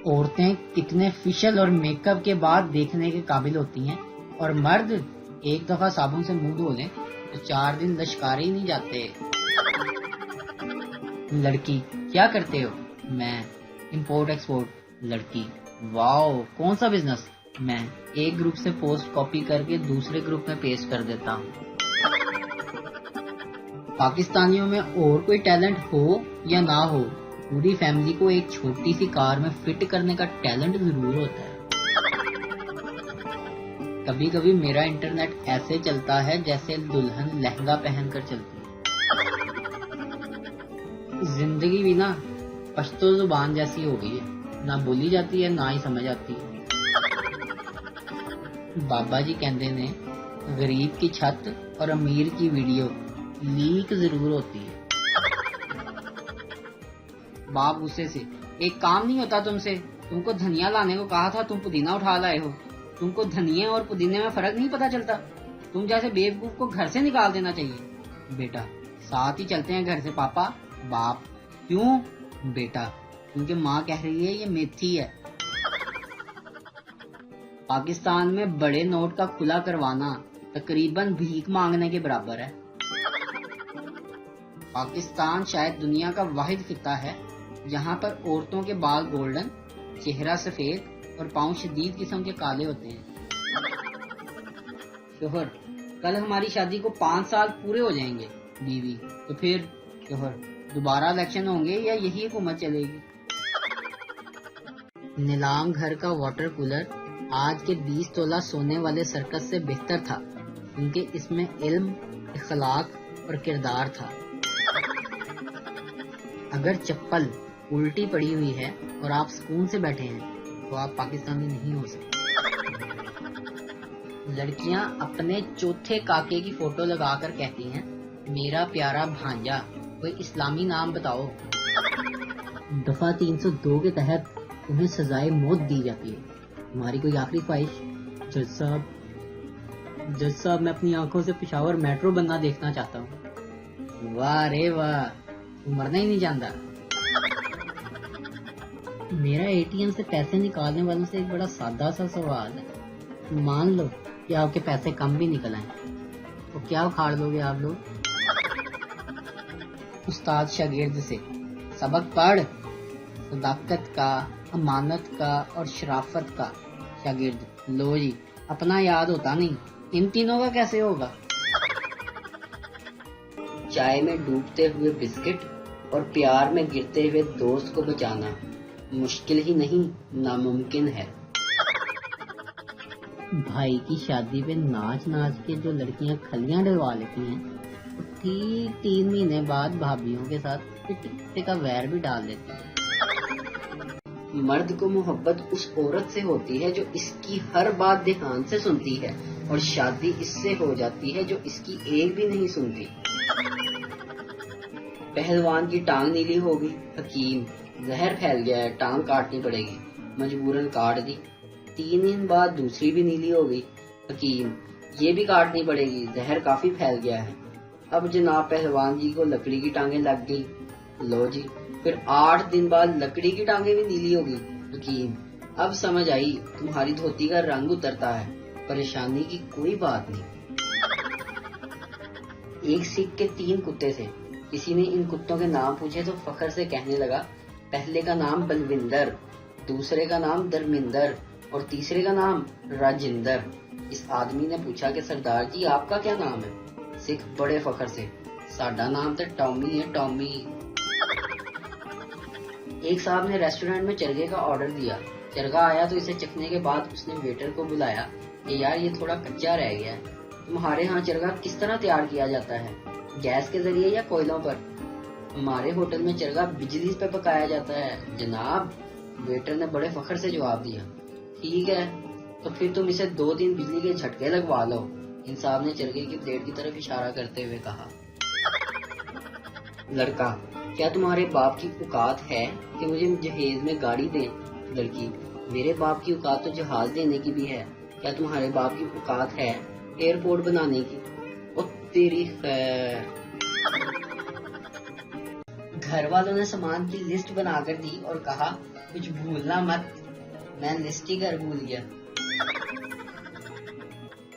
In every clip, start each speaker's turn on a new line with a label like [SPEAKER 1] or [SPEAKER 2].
[SPEAKER 1] عورتیں کتنے فیشل اور میک اپ کے بعد دیکھنے کے قابل ہوتی ہیں، اور مرد ایک دفعہ صابن سے منہ دھو لیں تو 4 دن لشکارے ہی نہیں جاتے۔ لڑکی: کیا کرتے ہو؟ میں: امپورٹ ایکسپورٹ۔ لڑکی: واو، کون سا بزنس؟ میں: ایک گروپ سے پوسٹ کاپی کر کے دوسرے گروپ میں پیسٹ کر دیتا ہوں۔ پاکستانیوں میں اور کوئی ٹیلنٹ ہو یا نہ ہو، پوری فیملی کو ایک چھوٹی سی کار میں فٹ کرنے کا ٹیلنٹ ضرور ہوتا ہے۔ کبھی کبھی میرا انٹرنیٹ ایسے چلتا ہے جیسے دلہن لہنگا پہن کر چلتی ہے۔ زندگی بھی نا پشتو زبان جیسی ہو گئی ہے، نہ بولی جاتی ہے نہ ہی سمجھ آتی ہے۔ بابا جی کہندے نے غریب کی چھت اور امیر کی ویڈیو لیک ضرور ہوتی ہے۔ باپ غصے سے: ایک کام نہیں ہوتا تم سے، تم کو دھنیا لانے کو کہا تھا، تم پودینہ اٹھا لائے ہو۔ تم کو دھنیے اور پودینے میں فرق نہیں پتا چلتا؟ تم جیسے بیوقوف کو گھر سے نکال دینا چاہیے۔ بیٹا: ساتھ ہی چلتے ہیں گھر سے پاپا۔ باپ: کیوں؟ بیٹا: کیونکہ ماں کہہ رہی ہے یہ میتھی ہے۔ پاکستان میں بڑے نوٹ کا کھلا کروانا تقریباً بھیک مانگنے کے برابر ہے۔ پاکستان شاید دنیا کا واحد خطہ ہے جہاں پر عورتوں کے بال گولڈن، چہرہ سفید اور پاؤں شدید قسم کے کالے ہوتے ہیں۔ شوہر: کل ہماری شادی کو 5 سال پورے ہو جائیں گے۔ بیوی: تو پھر؟ شوہر: دوبارہ الیکشن ہوں گے یا یہی حکومت چلے گی؟ نیلام گھر کا واٹر کولر آج کے 20 تولہ سونے والے سرکس سے بہتر تھا، کیونکہ اس میں علم، اخلاق اور کردار تھا۔ اگر چپل الٹی پڑی ہوئی ہے اور آپ سکون سے بیٹھے ہیں تو آپ پاکستانی نہیں ہو سکتے۔ لڑکیاں اپنے چوتھے کاکے کی فوٹو لگا کر کہتی ہیں: میرا پیارا بھانجا، کوئی اسلامی نام بتاؤ۔ دفعہ 302 کے تحت انہیں سزائے موت دی جاتی ہے۔ ہماری کوئی آخری خواہش؟ جج صاحب میں اپنی آنکھوں سے پشاور میٹرو بننا دیکھنا چاہتا ہوں۔ واہ رے واہ، تو مرنا ہی نہیں جانتا۔ میرا اے ٹی ایم سے پیسے نکالنے والوں سے ایک بڑا سادہ سا سوال ہے۔ مان لو کہ آپ کے پیسے کم بھی نکل آئیں تو کیا اکھاڑ لو گے آپ لوگ؟ استاد شاگرد سے: سبق پڑھ۔ صداقت کا، امانت کا اور شرافت کا۔ شاگرد: لو جی، اپنا یاد ہوتا نہیں، ان تینوں کا کیسے ہوگا؟ چائے میں ڈوبتے ہوئے بسکٹ اور پیار میں گرتے ہوئے دوست کو بچانا مشکل ہی نہیں، ناممکن ہے۔ بھائی کی شادی پہ ناچ ناچ کے جو لڑکیاں کھلیاں ڈلوا لیتی ہیں، ٹھیک 3 مہینے بعد بھابھیوں کے ساتھ ٹکے کا ویر بھی ڈال دیتی ہیں۔ مرد کو محبت اس عورت سے ہوتی ہے جو اس کی ہر بات دھیان سے سنتی ہے، اور شادی اس سے ہو جاتی ہے جو اس کی ایک بھی نہیں سنتی۔ پہلوان کی ٹانگ نیلی ہو گئی۔ حکیم: زہر پھیل گیا ہے، ٹانگ کاٹنی پڑے گی۔ مجبوراً کاٹ دی۔ 3 دن بعد دوسری بھی نیلی ہو گئی۔ حکیم: یہ بھی کاٹنی پڑے گی، زہر کافی پھیل گیا ہے۔ اب جناب پہلوان جی کو لکڑی کی ٹانگیں لگ گئی۔ لو جی، پھر 8 دن بعد لکڑی کی ٹانگیں بھی نیلی ہو گئی۔ حکیم: اب سمجھ آئی، تمہاری دھوتی کا رنگ اترتا ہے، پریشانی کی کوئی بات نہیں۔ ایک سکھ کے 3 کتے تھے۔ کسی نے ان کتوں کے نام پوچھے تو فخر سے کہنے لگا: پہلے کا نام بلوندر، دوسرے کا نام درمندر اور تیسرے کا نام راجندر۔ اس آدمی نے پوچھا کہ سردار جی آپ کا کیا نام ہے؟ سکھ بڑے فخر سے: ساڈا نام تو ٹامی ہے، ٹامی۔ ایک صاحب نے ریسٹورینٹ میں چرگے کا آرڈر دیا۔ چرگا آیا تو اسے چکھنے کے بعد اس نے ویٹر کو بلایا کہ یار یہ تھوڑا کچا رہ گیا ہے، تمہارے ہاں چرگا کس طرح تیار کیا جاتا ہے، گیس کے ذریعے یا کوئلوں پر؟ ہمارے ہوٹل میں چرگا بجلی پہ پکایا جاتا ہے جناب، ویٹر نے بڑے فخر سے جواب دیا۔ ٹھیک ہے، تو پھر تم اسے 2-3 بجلی کے جھٹکے لگوا لو، ان صاحب نے چرگے کی پلیٹ کی طرف اشارہ کرتے ہوئے کہا۔ لڑکا: کیا تمہارے باپ کی اوقات ہے کہ مجھے جہیز میں گاڑی دیں؟ لڑکی: میرے باپ کی اوقات تو جہاز دینے کی بھی ہے، کیا تمہارے باپ کی اوقات ہے ایئرپورٹ بنانے کی؟ او تیری خیر۔ گھر والوں نے سامان کی لسٹ بنا کر دی اور کہا کچھ بھولنا مت، میں لسٹ ہی کر بھول گیا۔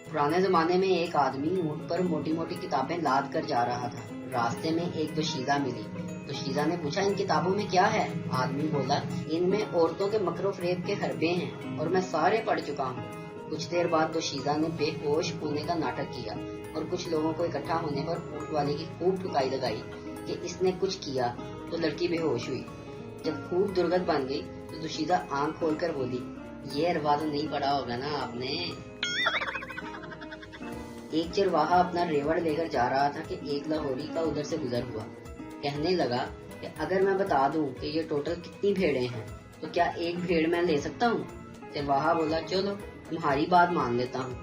[SPEAKER 1] پرانے زمانے میں ایک آدمی اونٹ پر موٹی موٹی کتابیں لاد کر جا رہا تھا۔ راستے میں ایک دوشیزہ ملی۔ دوشیزہ نے پوچھا ان کتابوں میں کیا ہے؟ آدمی بولا ان میں عورتوں کے مکر و فریب کے حربے ہیں اور میں سارے پڑھ چکا ہوں۔ کچھ دیر بعد دوشیزہ نے بے ہوش ہونے کا ناٹک کیا اور کچھ لوگوں کو اکٹھا ہونے پر اونٹ والے کی خوب ٹھکائی لگائی کہ اس نے کچھ کیا، تو لڑکی بے ہوش ہوئی۔ جب خوب درگت بن گئی تو دوشیزہ آنکھ کھول کر بولی یہ اروا تو نہیں پڑھا ہوگا نا آپ نے؟ ایک چرواہا اپنا ریوڑ لے کر جا رہا تھا کہ ایک لاہوری کا ادھر سے گزر ہوا۔ کہنے لگا کہ اگر میں بتا دوں کہ یہ ٹوٹل کتنی بھیڑیں ہیں تو کیا ایک بھیڑ میں لے سکتا ہوں؟ چرواہا بولا چلو تمہاری بات مان لیتا ہوں۔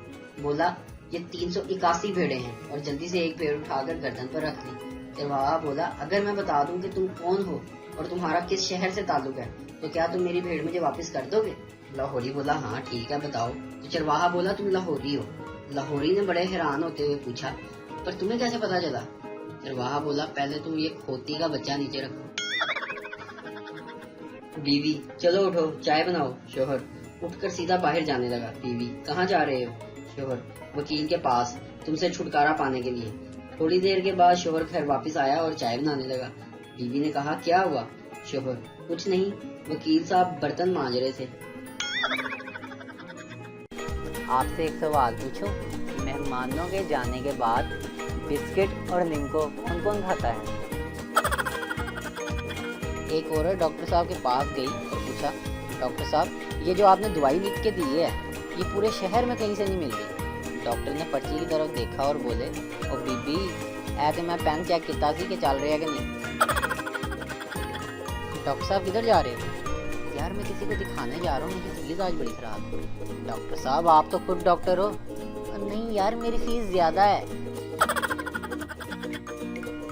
[SPEAKER 1] بولا یہ 381 بھیڑیں ہیں اور جلدی سے ایک بھیڑ اٹھا کر گردن پر رکھ لی۔ چرواہا بولا اگر میں بتا دوں کہ تم کون ہو اور تمہارا کس شہر سے تعلق ہے تو کیا تم میری بھیڑ مجھے واپس کر دو گے؟ لاہوری بولا ہاں ٹھیک ہے بتاؤ۔ تو چرواہا بولا تم لاہوری ہو۔ لاہوری نے بڑے حیران ہوتے ہوئے پوچھا پر تمہیں کیسے پتا چلا؟ چرواہا بولا پہلے تم یہ کھوتی کا بچہ نیچے رکھو۔ بیوی چلو اٹھو چائے بناؤ۔ شوہر اٹھ کر سیدھا باہر جانے لگا۔ بیوی کہاں جا رہے ہو؟ شوہر وکیل کے پاس تم سے چھٹکارا پانے کے لیے۔ تھوڑی دیر کے بعد شوہر گھر واپس آیا اور چائے بنانے لگا۔ بیوی نے کہا کیا ہوا؟ شوہر کچھ نہیں، وکیل صاحب برتن مانج رہے تھے۔
[SPEAKER 2] آپ سے ایک سوال پوچھوں، مہمانوں کے جانے کے بعد بسکٹ اور لیمکو کون کون کھاتا ہے؟ ایک عورت ڈاکٹر صاحب کے پاس گئی اور پوچھا ڈاکٹر صاحب یہ جو آپ نے دوائی لکھ کے دی ہے یہ پورے شہر میں کہیں سے نہیں ملتی۔ ڈاکٹر نے پرچی کی طرف دیکھا اور بولے او بی بی اے تے میں پین چیک کیتا سی کہ چل رہا ہے کہ نہیں۔ ڈاکٹر صاحب کدھر جا رہے ہو؟ یار میں کسی کو دکھانے جا رہا ہوں، میری فیس آج بڑی خراب ہے۔ ڈاکٹر صاحب آپ تو خود ڈاکٹر ہو۔ نہیں یار میری فیس زیادہ ہے۔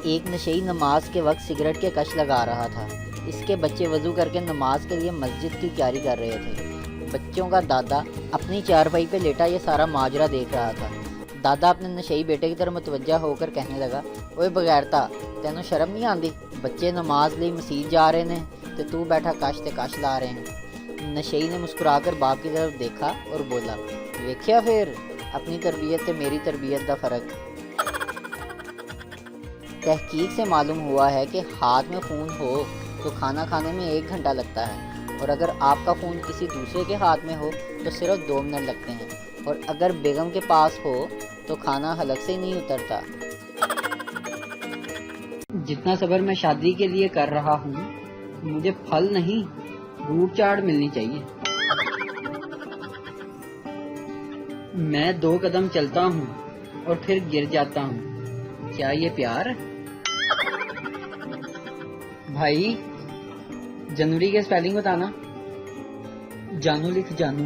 [SPEAKER 2] ایک نشئی نماز کے وقت سگریٹ کے کش لگا رہا تھا۔ اس کے بچے وضو کر کے نماز کے لیے مسجد کی تیاری کر رہے تھے۔ بچوں کا دادا اپنی چارپائی پہ لیٹا یہ سارا ماجرا دیکھ رہا تھا۔ دادا اپنے نشئی بیٹے کی طرف متوجہ ہو کر کہنے لگا اوے بغیرتا تینوں شرم نہیں آندی؟ بچے نماز لئی مسجد جا رہے ہیں تے تو بیٹھا کش تے کش لا رہے ہیں۔ نشئی نے مسکرا کر باپ کی طرف دیکھا اور بولا ویکھیا پھر اپنی تربیت تے میری تربیت دا فرق۔ تحقیق سے معلوم ہوا ہے کہ ہاتھ میں خون ہو تو کھانا کھانے میں 1 گھنٹہ لگتا ہے اور اگر آپ کا خون کسی دوسرے کے ہاتھ میں ہو تو صرف 2 منٹ لگتے ہیں، اور اگر بیگم کے پاس ہو تو کھانا حلق سے ہی نہیں اترتا۔
[SPEAKER 1] جتنا صبر میں شادی کے لیے کر رہا ہوں مجھے پھل نہیں روٹ چاٹ ملنی چاہیے۔ میں 2 قدم چلتا ہوں اور پھر گر جاتا ہوں، کیا یہ پیار ہے؟ بھائی جنوری کے سپیلنگ بتانا۔ جانو لکھ جانو،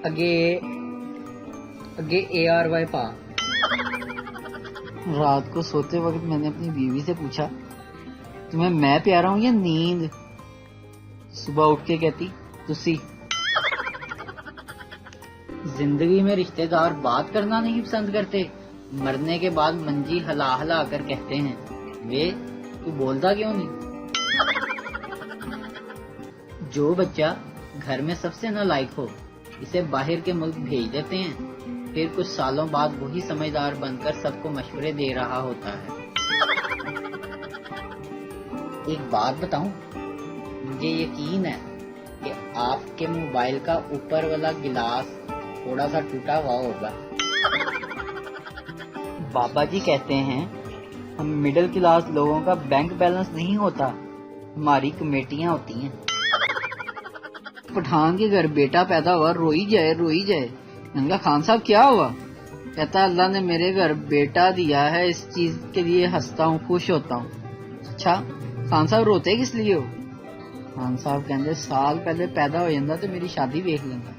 [SPEAKER 1] اگے ARY پا۔ رات کو سوتے وقت میں نے اپنی بیوی سے پوچھا تمہیں میں پیارا ہوں یا نیند؟ صبح اٹھ کے کہتی تسی۔ زندگی میں رشتہ دار بات کرنا نہیں پسند کرتے، مرنے کے بعد منجی ہلا ہلا کر کہتے ہیں وے تو بولتا کیوں نہیں؟ جو بچہ گھر میں سب سے نالائق ہو اسے باہر کے ملک بھیج دیتے ہیں، پھر کچھ سالوں بعد وہی سمجھدار بن کر سب کو مشورے دے رہا ہوتا ہے۔ ایک بات بتاؤں، مجھے یقین ہے کہ آپ کے موبائل کا اوپر والا گلاس تھوڑا سا ٹوٹا ہوا ہوگا۔ بابا جی کہتے ہیں ہم مڈل کلاس لوگوں کا بینک بیلنس نہیں ہوتا، ہماری کمیٹیاں ہوتی ہیں۔ پٹھان کے گھر بیٹا پیدا ہوا، روئی جائے۔ میں کہا خان صاحب کیا ہوا؟ کہتا اللہ نے میرے گھر بیٹا دیا ہے، اس چیز کے لیے ہنستا ہوں، خوش ہوتا ہوں۔ اچھا خان صاحب روتے کس لیے ہو؟ خان صاحب کہتے سال پہلے پیدا ہو جاتا تو میری شادی دیکھ لینا۔